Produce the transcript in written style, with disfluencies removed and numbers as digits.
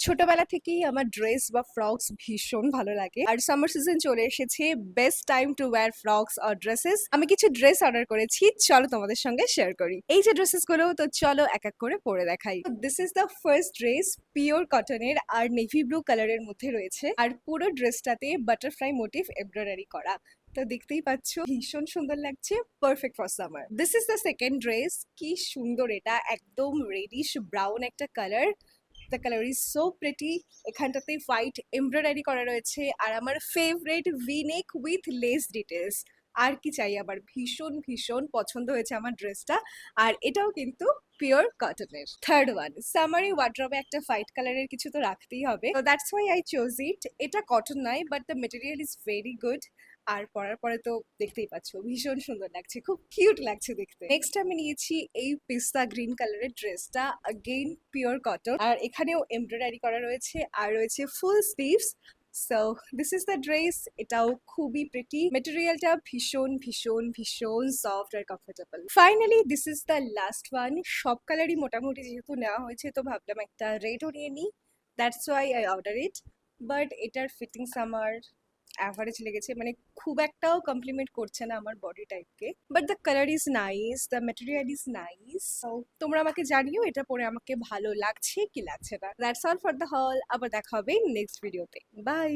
ছোটবেলা থেকেই আমার ড্রেস বা ফ্রকস ভীষণ ভালো লাগে, আর সামার সিজন চলে এসেছে। Best time to wire frocks or dresses. আমি কিছু ড্রেস অর্ডার করেছি, চলো তোমাদের সঙ্গে শেয়ার করি। এই যে ড্রেসেস গুলো, তো চলো এক এক করে পরে দেখাই। This is the first dress, pure কটনের আর নেভি ব্লু কালারের মধ্যে রয়েছে, আর পুরো ড্রেসটাতে বাটারফ্লাই মোটিভ এমব্রয়ডারি করা। তো দেখতেই পাচ্ছ ভীষণ সুন্দর লাগছে, perfect for summer. This is the second dress. কি সুন্দর, এটা একদম রেডিশ ব্রাউন একটা colour. The colour is so pretty. এখানটাতে হোয়াইট এমব্রয়ডারি করা রয়েছে, আর আমার favourite V neck with lace details. আর কি চাই, আবার ভীষণ ভীষণ পছন্দ হয়েছে আমার ড্রেসটা। আর এটাও কিন্তু পিওর কটনের। থার্ড ওয়ান, সামারি ওয়ার্ড্রবে একটা হোয়াইট কালারের কিছু তো রাখতেই হবে, তো that's why I chose it. এটা কটন নয়, but the material is very good. আর পরার পরে তো দেখতেই পাচ্ছ ভীষণ সুন্দর লাগছে, খুব কিউট লাগছে দেখতে। নেক্সট আমি নিয়েছি এই পিস্তা গ্রিন কালারের ড্রেসটা, अगेन পিওর কটন, আর এখানেও এমব্রয়ডারি করা রয়েছে, আর রয়েছে full sleeves. So this is the dress. এটাও খুবই প্রিটি, মেটেরিয়ালটা ভীষণ ভীষণ ভীষণ সফট আর comfortable. Finally this is the last one. সব কালারই মোটামুটি যেহেতু নেওয়া হয়েছে, তো ভাবলাম একটা রেডও নিয়ে নিই, that's why I order it. But এটার ফিটিংস আমার অ্যাভারেজ লেগেছে, মানে খুব একটাও কমপ্লিমেন্ট করছে না আমার বডি টাইপকে। But the colour is nice, the material is nice. So তোমরা আমাকে জানিও এটা পরে আমাকে ভালো লাগছে কি লাগছে না। That's all for the hall. আবার দেখা হবে নেক্সট ভিডিওতে। বাই।